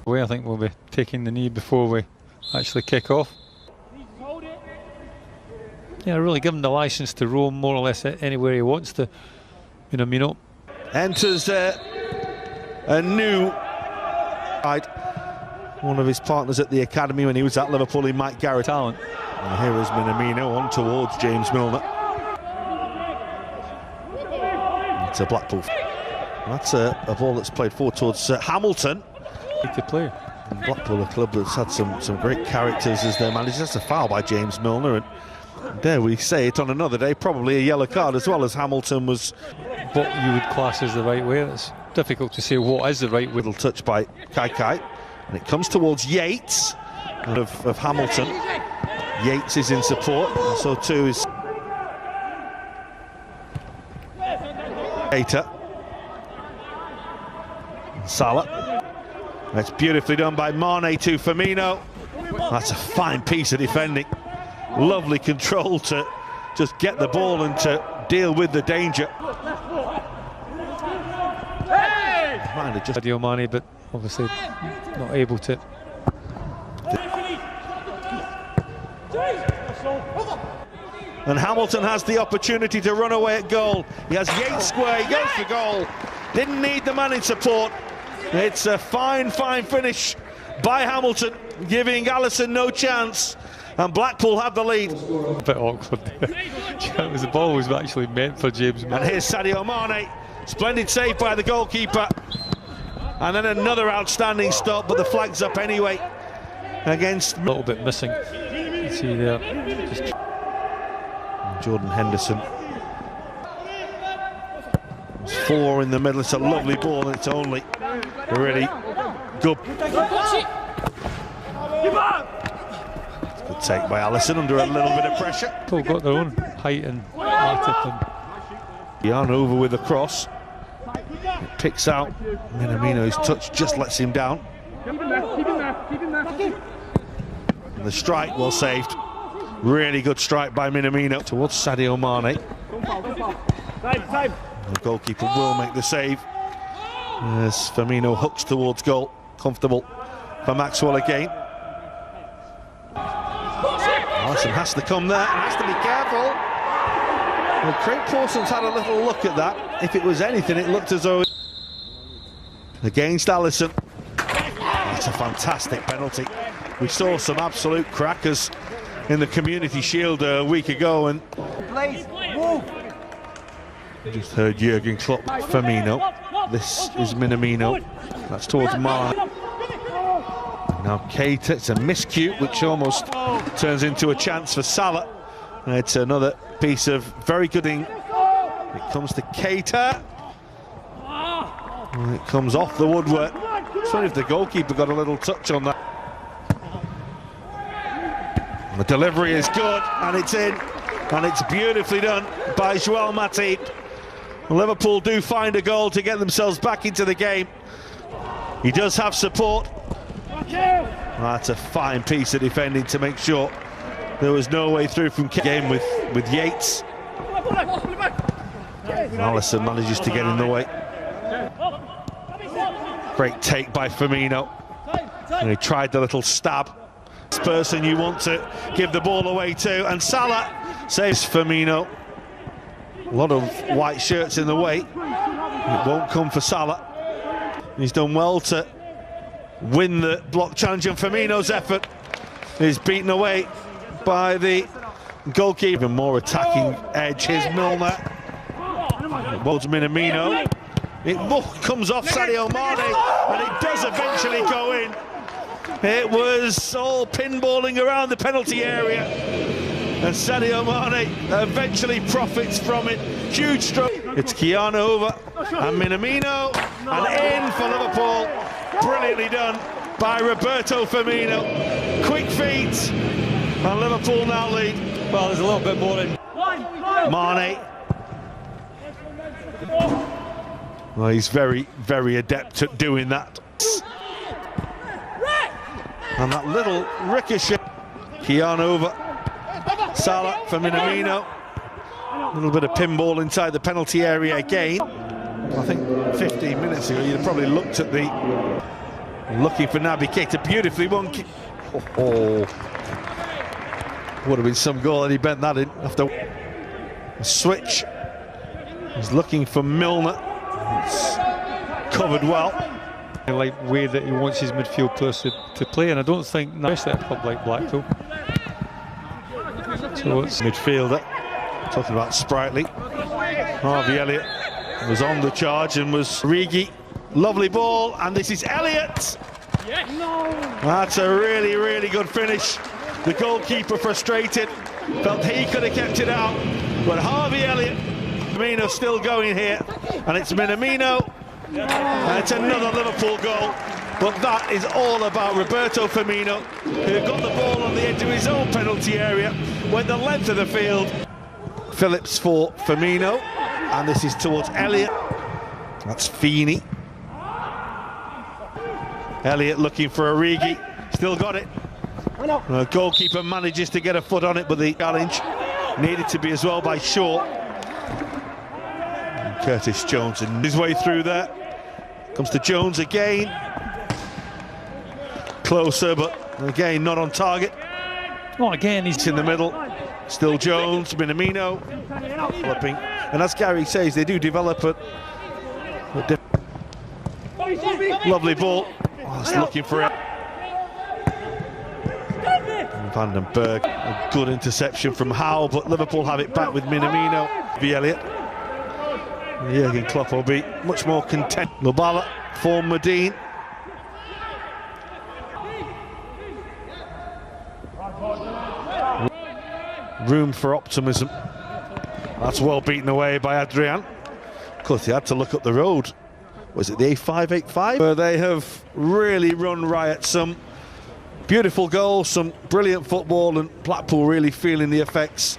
I think we'll be taking the knee before we actually kick off. Yeah, really give him the licence to roam more or less anywhere he wants to. Minamino enters a new one of his partners at the academy when he was at Liverpool, in Mike Garrett. talent. And here is Minamino on towards James Milner. It's a Blackpool. That's a ball that's played forward towards Hamilton. To play. And Blackpool, a club that's had some great characters as their manager. That's a foul by James Milner, and dare we say it on another day, probably a yellow card, as well as Hamilton was what you would class as the right way. It's difficult to say what is the right way. Little touch by Kai, and it comes towards Yates of Hamilton. Yates is in support, and so too is Keita. Salah. That's beautifully done by Mane to Firmino. That's a fine piece of defending. Lovely control to just get the ball and to deal with the danger. Sadio Mane, but obviously not able to. And Hamilton has the opportunity to run away at goal. He has Yates square, he goes for goal. Didn't need the man in support. It's a fine finish by Hamilton, giving Alisson no chance. And Blackpool have the lead. A bit awkward there. The ball was actually meant for James Milner. And here's Sadio Mane. Splendid save by the goalkeeper. And then another outstanding stop, but the flag's up anyway. Against... A little bit missing. You see there. Just... Jordan Henderson. It's 4 in the middle. It's a lovely ball, and it's only really good. Good take by Alisson under a little bit of pressure. People got their own height and attitude. Jan over with the cross. It picks out Minamino's touch, just lets him down. And the strike well saved. Really good strike by Minamino towards Sadio Mane. The goalkeeper will make the save as Firmino hooks towards goal. Comfortable for Maxwell again. Alisson has to come there and has to be careful. Well, Craig Pawson's had a little look at that. If it was anything, it looked as though against Alisson. That's a fantastic penalty. We saw some absolute crackers in the Community Shield a week ago, and just heard Jurgen Klopp. Firmino. This is Minamino. That's towards Mane. Now Keita. It's a miscue, which almost turns into a chance for Salah. And it's another piece of very good thing. It comes to Keita. And it comes off the woodwork. So if the goalkeeper got a little touch on that. And the delivery is good, and it's in. And it's beautifully done by Joel Matip. Liverpool do find a goal to get themselves back into the game. He does have support. That's a fine piece of defending to make sure there was no way through from game with Yates. Alisson manages to get in the way. Great take by Firmino. And he tried the little stab. This person you want to give the ball away to, and Salah saves Firmino. A lot of white shirts in the way. It won't come for Salah. He's done well to win the block challenge, and Firmino's effort is beaten away by the goalkeeper. Even more attacking edge. Here's Milner. Towards Minamino. It comes off Sadio Mane, and it does eventually go in. It was all pinballing around the penalty area, and Sadio Mane eventually profits from it. Huge stroke. It's Keanu over, and Minamino, and in for Liverpool. Brilliantly done by Roberto Firmino. Quick feet, and Liverpool now lead. Well, there's a little bit more in. Mane. Well, he's very adept at doing that. And that little ricochet. Keanu over. Salah for Minamino. A little bit of pinball inside the penalty area again. I think 15 minutes ago you'd have probably looked at the Looking for Naby Keita, beautifully won. Oh. Would have been some goal, and he bent that in after a switch. He's looking for Milner. It's covered well. The like way that he wants his midfield players to play, and I don't think, especially at a club like Blackpool. So it's midfielder. Talking about sprightly. Harvey Elliott was on the charge and was Rigi. Lovely ball, and this is Elliott. That's a really, really good finish. The goalkeeper frustrated, felt he could have kept it out, but Harvey Elliott, Minamino still going here, and it's Minamino, and it's another Liverpool goal. But that is all about Roberto Firmino, who got the ball on the edge of his own penalty area, went the length of the field. Phillips for Firmino, and this is towards Elliott. That's Feeney. Elliott looking for Origi, still got it. The goalkeeper manages to get a foot on it, but the challenge needed to be as well by Shaw. And Curtis Jones and his way through there. Comes to Jones again. Closer, but again not on target. not again. He's in the middle. Still Jones, Minamino developing, and as Gary says, they do develop at lovely ball. Oh, it's looking for it. Van den Berg, a good interception from Howe, but Liverpool have it back with Minamino. Elliott. Jurgen Klopp will be much more content. Lobala for Modine. Room for optimism. That's well beaten away by Adrian. Of course, he had to look up the road. Was it the A585? Where they have really run riot. Some beautiful goals, some brilliant football, and Blackpool really feeling the effects.